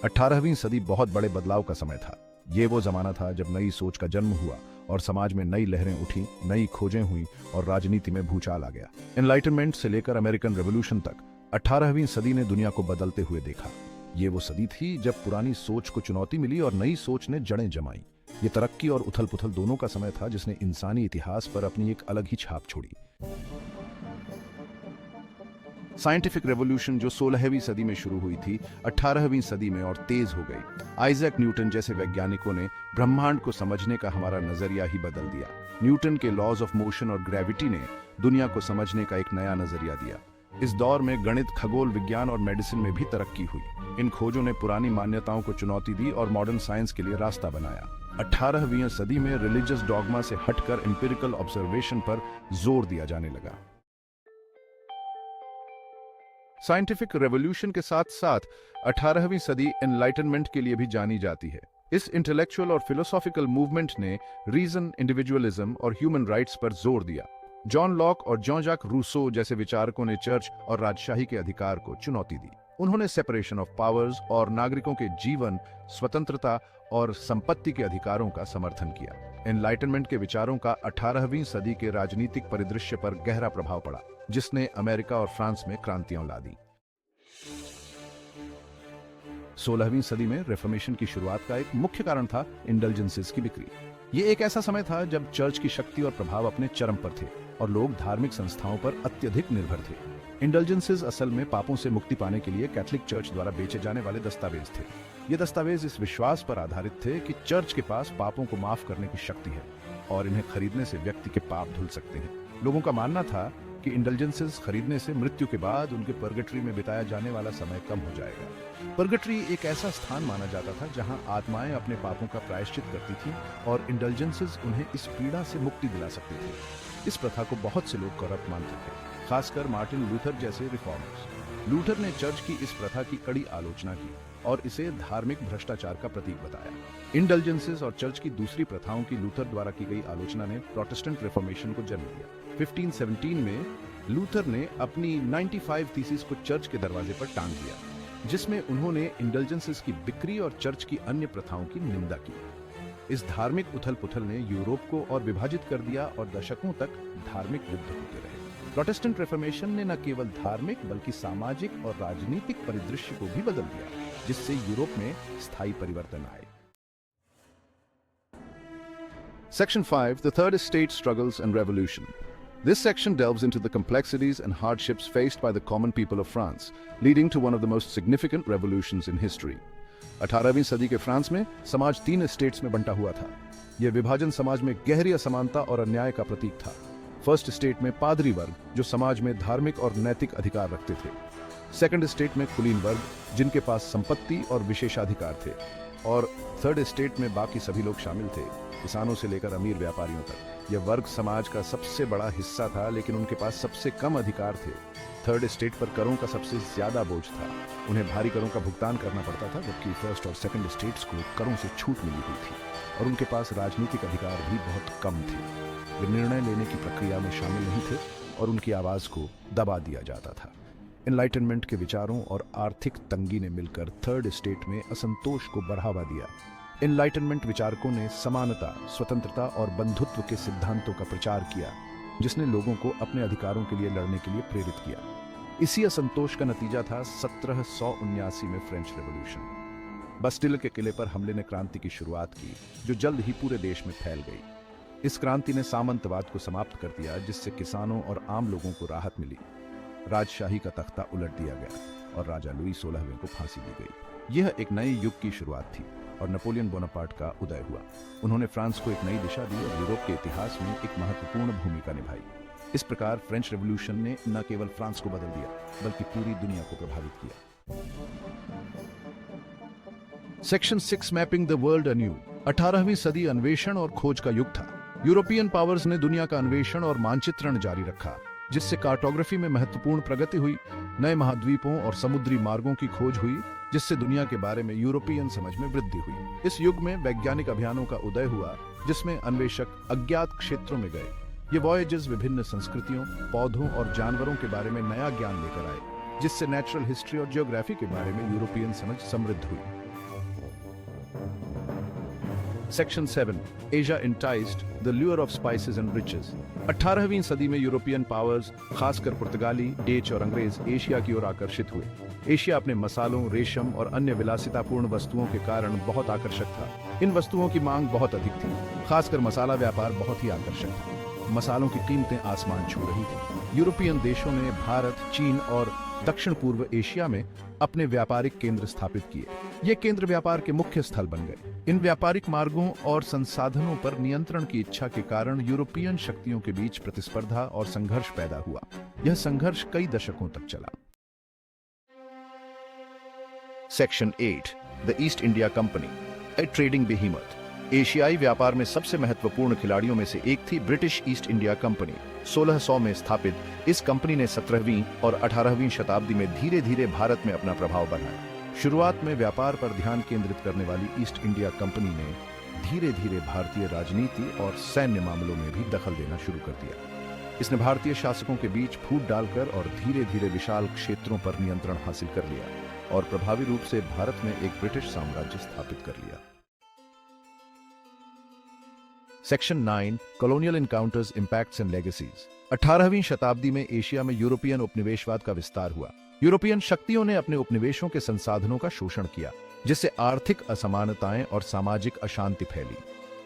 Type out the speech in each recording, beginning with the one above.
18वीं सदी बहुत बड़े बदलाव का समय था। ये वो जमाना था जब नई सोच का जन्म हुआ और समाज में नई लहरें उठी, नई खोजें हुई और राजनीति में भूचाल आ गया। एनलाइटनमेंट से लेकर अमेरिकन रेवोल्यूशन तक 18वीं सदी ने दुनिया को बदलते हुए देखा। ये वो सदी थी जब पुरानी सोच को चुनौती मिली और नई सोच ने जड़ें जमाई। ये तरक्की और उथल पुथल दोनों का समय था जिसने इंसानी इतिहास पर अपनी एक अलग ही छाप छोड़ी। साइंटिफिक रेवोल्यूशन जो 16वीं सदी में शुरू हुई थी, 18वीं सदी में और तेज हो गई। आइजैक न्यूटन जैसे वैज्ञानिकों ने ब्रह्मांड को समझने का हमारा नजरिया ही बदल दिया। न्यूटन के लॉज ऑफ मोशन और ग्रेविटी ने दुनिया को समझने का एक नया नजरिया दिया। इस दौर में गणित, खगोल विज्ञान और मेडिसिन में भी तरक्की हुई। इन खोजों ने पुरानी मान्यताओं को चुनौती दी और मॉडर्न साइंस के लिए रास्ता बनाया। 18वीं सदी में रिलीजियस डॉगमा से हटकर एम्पिरिकल ऑब्जर्वेशन पर जोर दिया जाने लगा। साइंटिफिक रेवोल्यूशन के साथ साथ 18वीं सदी एनलाइटनमेंट के लिए भी जानी जाती है। इस इंटेलेक्चुअल और फिलोसॉफिकल मूवमेंट ने रीजन, इंडिविजुअलिज्म और ह्यूमन राइट्स पर जोर दिया। जॉन लॉक और जॉन जाक रूसो जैसे विचारकों ने चर्च और राजशाही के अधिकार को चुनौती दी। उन्होंने सेपरेशन ऑफ पावर्स और नागरिकों के जीवन, स्वतंत्रता और संपत्ति के अधिकारों का समर्थन किया। एनलाइटनमेंट के विचारों का 18वीं सदी के राजनीतिक परिदृश्य पर गहरा प्रभाव पड़ा, जिसने अमेरिका और फ्रांस में क्रांतियां ला दी। 16वीं सदी में रिफॉर्मेशन की शुरुआत का एक मुख्य कारण था इंडल्जेंसेस की बिक्री। ये एक ऐसा समय था जब चर्च की शक्ति और प्रभाव अपने चरम पर थे और लोग धार्मिक संस्थाओं पर अत्यधिक निर्भर थे। इंडल्जेंसेस असल में पापों से मुक्ति पाने के लिए कैथोलिक चर्च द्वारा बेचे जाने वाले दस्तावेज थे। ये दस्तावेज इस विश्वास पर आधारित थे कि चर्च के पास पापों को माफ करने की शक्ति है और इन्हें खरीदने से व्यक्ति के पाप धुल सकते हैं। लोगों का मानना था कि इंडल्जेंसेस खरीदने से मृत्यु के बाद उनके पर्गेटरी में बिताया जाने वाला समय कम हो जाएगा। पर्गेटरी एक ऐसा स्थान माना जाता था जहां आत्माएं अपने पापों का प्रायश्चित करती थीं और इंडल्जेंसेस उन्हें इस पीड़ा से मुक्ति दिला सकते थे। इस प्रथा को बहुत से लोग करप्ट मानते थे, खासकर मार्टिन लूथर जैसे रिफॉर्मर्स। लूथर ने चर्च की इस प्रथा की कड़ी आलोचना की और इसे धार्मिक भ्रष्टाचार का प्रतीक बताया। इंडल्जेंसेस और चर्च की दूसरी प्रथाओं की लूथर द्वारा की गई आलोचना ने प्रोटेस्टेंट रिफॉर्मेशन को जन्म दिया। 1517 में लूथर ने अपनी 95 थीसिस को चर्च के दरवाजे पर टांग दिया, जिसमें उन्होंने इंडल्जेंसेस की बिक्री और चर्च की अन्य प्रथाओं की निंदा की। इस धार्मिक उथल-पुथल ने यूरोप को और विभाजित कर दिया और दशकों तक धार्मिक युद्ध होते रहे। प्रोटेस्टेंट रिफॉर्मेशन ने न केवल धार्मिक बल्कि सामाजिक और राजनीतिक परिदृश्य को भी बदल दिया, जिससे यूरोप में स्थायी परिवर्तन आए। Section 5, the Third Estate Struggles and Revolution. This section delves into the complexities and hardships faced by the common people of France, leading to one of the most significant revolutions in history. 18वीं सदी के France में समाज 3 states में बंटा हुआ था। यह विभाजन समाज में गहरी असमानता और अन्याय का प्रतीक था। फर्स्ट स्टेट में पादरी वर्ग, जो समाज में धार्मिक और नैतिक अधिकार रखते थे। सेकंड स्टेट में कुलीन वर्ग, जिनके पास संपत्ति और विशेषाधिकार थे। और थर्ड स्टेट में बाकी सभी लोग शामिल थे, किसानों से लेकर अमीर व्यापारियों तक। यह वर्ग समाज का सबसे बड़ा हिस्सा था, लेकिन उनके पास सबसे कम अधिकार थे। थर्ड स्टेट पर करों का सबसे ज्यादा बोझ था। उन्हें भारी करों का भुगतान करना पड़ता था, जबकि फर्स्ट और सेकंड स्टेट्स को करों से छूट मिली हुई थी और उनके पास राजनीतिक अधिकार भी बहुत कम थे। वे निर्णय लेने की प्रक्रिया में शामिल नहीं थे और उनकी आवाज को दबा दिया जाता था। एनलाइटनमेंट के विचारों और आर्थिक तंगी ने मिलकर थर्ड स्टेट में असंतोष को बढ़ावा दिया। एनलाइटनमेंट विचारकों ने समानता, स्वतंत्रता और बंधुत्व के सिद्धांतों का प्रचार किया, जिसने लोगों को अपने अधिकारों के लिए लड़ने के लिए प्रेरित किया। इसी असंतोष का नतीजा था 1779 में फ्रेंच रेवोल्यूशन। बस्टिल के किले पर हमले ने क्रांति की शुरुआत की, जो जल्द ही पूरे देश में फैल गई। इस क्रांति ने सामंतवाद को समाप्त कर दिया, जिससे किसानों और आम लोगों को राहत मिली। राजशाही का तख्ता उलट दिया गया और राजा लुई 16वें को फांसी दी गई। यह एक नए युग की शुरुआत थी और नेपोलियन बोनापार्ट का उदय हुआ। उन्होंने फ्रांस को एक नई दिशा दी और यूरोप के इतिहास में एक महत्वपूर्ण भूमिका निभाई। इस प्रकार फ्रेंच रेवोल्यूशन ने न केवल फ्रांस को बदल दिया, बल्कि पूरी दुनिया को प्रभावित किया। Section 6, mapping the world anew. 18वीं सदी अन्वेषण और खोज का युग था। यूरोपियन पावर्स ने दुनिया का अन्वेषण और मानचित्रण जारी रखा, जिससे कार्टोग्राफी में महत्वपूर्ण प्रगति हुई। नए महाद्वीपों और समुद्री मार्गों की खोज हुई, जिससे दुनिया के बारे में यूरोपियन समझ में वृद्धि हुई। इस युग में वैज्ञानिक अभियानों का उदय हुआ, जिसमें अन्वेषक अज्ञात क्षेत्रों में गए। ये वॉयेजेस विभिन्न संस्कृतियों, पौधों और जानवरों के बारे में नया ज्ञान लेकर आए, जिससे नेचुरल हिस्ट्री और ज्योग्राफी के बारे में यूरोपियन समझ समृद्ध हुई। Section 7. Asia enticed the lure of spices and riches. 18वीं सदी में यूरोपियन पावर्स, खासकर पुर्तगाली, डच और अंग्रेज एशिया की ओर आकर्षित हुए। एशिया अपने मसालों, रेशम और अन्य विलासितापूर्ण वस्तुओं के कारण बहुत आकर्षक था। इन वस्तुओं की मांग बहुत अधिक थी। खासकर मसाला व्यापार बहुत ही आकर्षक था। मसालों की कीमतें आसमान छू रही थी। यूरोपियन देशों ने भारत, चीन और दक्षिण पूर्व एशिया में अपने व्यापारिक केंद्र स्थापित किए। ये केंद्र व्यापार के मुख्य स्थल बन गए। इन व्यापारिक मार्गों और संसाधनों पर नियंत्रण की इच्छा के कारण यूरोपियन शक्तियों के बीच प्रतिस्पर्धा और संघर्ष पैदा हुआ। यह संघर्ष कई दशकों तक चला। Section 8. The East India Company, a trading behemoth. एशियाई व्यापार में सबसे महत्वपूर्ण खिलाड़ियों में से एक थी ब्रिटिश ईस्ट इंडिया कंपनी। 1600 में स्थापित इस कंपनी ने 17वीं और 18वीं शताब्दी में धीरे धीरे भारत में अपना प्रभाव बढ़ाया। शुरुआत में व्यापार पर ध्यान केंद्रित करने वाली ईस्ट इंडिया कंपनी ने धीरे धीरे भारतीय राजनीति और सैन्य मामलों में भी दखल देना शुरू कर दिया। इसने भारतीय शासकों के बीच फूट डालकर और धीरे धीरे विशाल क्षेत्रों पर नियंत्रण हासिल कर लिया और प्रभावी रूप से भारत में एक ब्रिटिश साम्राज्य स्थापित कर लिया। Section 9. Colonial encounters, impacts and legacies. 18वीं शताब्दी में एशिया में यूरोपियन उपनिवेशवाद का विस्तार हुआ। यूरोपियन शक्तियों ने अपने उपनिवेशों के संसाधनों का शोषण किया, जिससे आर्थिक असमानताएं और सामाजिक अशांति फैली।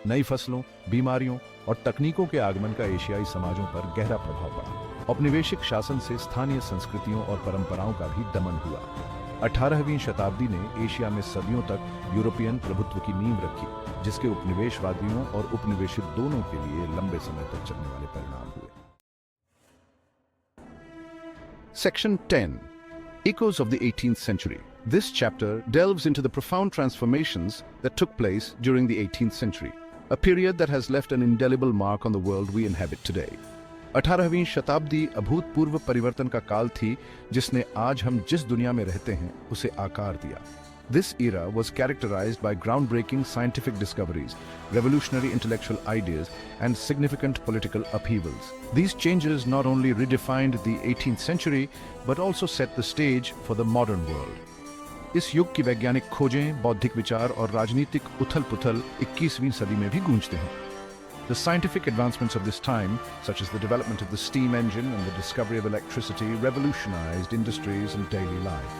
नई फसलों, बीमारियों और तकनीकों के आगमन का एशियाई समाजों पर गहरा प्रभाव पड़ा। औपनिवेशिक शासन से स्थानीय संस्कृतियों और परंपराओं का भी दमन हुआ। 18वीं शताब्दी ने एशिया में सदियों तक यूरोपियन प्रभुत्व की नींव रखी, जिसके उपनिवेशवादियों और उपनिवेशित दोनों के लिए लंबे समय तक चलने वाले परिणाम हुए। Section 10. Echoes of the 18th century. This chapter delves into the profound transformations that took place during the 18th century, a period that has left an indelible mark on the world we inhabit today. 18वीं शताब्दी अभूतपूर्व परिवर्तन का काल थी, जिसने आज हम जिस दुनिया में रहते हैं उसे आकार दिया। This era was characterized by groundbreaking scientific discoveries, revolutionary intellectual ideas, and significant political upheavals. These changes not only redefined the 18th century, but also set the stage for the modern world. इस युग की वैज्ञानिक खोजें, बौद्धिक विचार और राजनीतिक उथल-पुथल 21वीं सदी में भी गूंजते हैं। The scientific advancements of this time, such as the development of the steam engine and the discovery of electricity, revolutionized industries and daily life.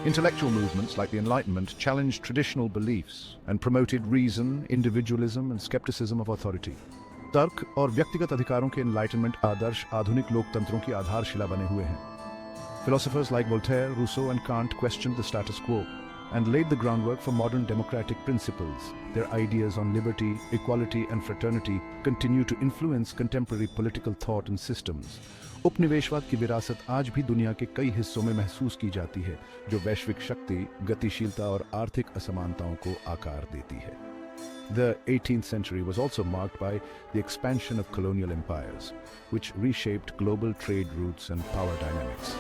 Intellectual movements like the Enlightenment challenged traditional beliefs and promoted reason, individualism and skepticism of authority. तर्क और व्यक्तिगत अधिकारों के Enlightenment आदर्श आधुनिक लोकतंत्रों की आधारशिला बने हुए हैं। Philosophers like Voltaire, Rousseau and Kant questioned the status quo and laid the groundwork for modern democratic principles. Their ideas on liberty, equality and fraternity continue to influence contemporary political thought and systems. उपनिवेशवाद की विरासत आज भी दुनिया के कई हिस्सों में महसूस की जाती है, जो वैश्विक शक्ति, गतिशीलता और आर्थिक असमानताओं को आकार देती है। The 18th century was also marked by the expansion of colonial empires, which reshaped global trade routes and power dynamics.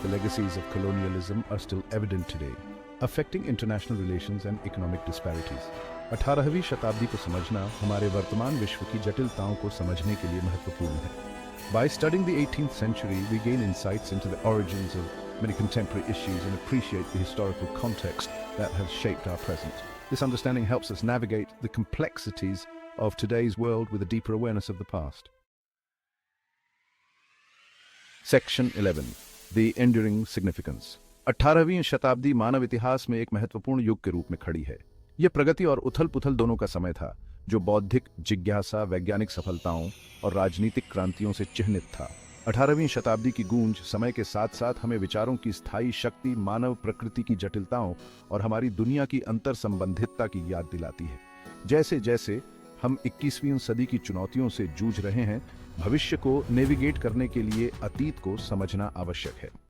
The legacies of colonialism are still evident today, affecting international relations and economic disparities. 18वीं शताब्दी को समझना हमारे वर्तमान विश्व की जटिलताओं को समझने के लिए महत्वपूर्ण है। By studying the 18th century, we gain insights into the origins of many contemporary issues and appreciate the historical context that has shaped our present. This understanding helps us navigate the complexities of today's world with a deeper awareness of the past. Section 11. The Enduring Significance. 18वीं शताब्दी मानव इतिहास में एक महत्वपूर्ण युग के रूप में खड़ी है। यह प्रगति और उथल-पुथल दोनों का समय था, जो बौद्धिक जिज्ञासा, वैज्ञानिक सफलताओं और राजनीतिक क्रांतियों से चिह्नित था। 18वीं शताब्दी की गूंज समय के साथ साथ हमें विचारों की स्थायी शक्ति, मानव प्रकृति की जटिलताओं और हमारी दुनिया की अंतर संबंधितता की याद दिलाती है। जैसे जैसे हम 21वीं सदी की चुनौतियों से जूझ रहे हैं, भविष्य को नेविगेट करने के लिए अतीत को समझना आवश्यक है।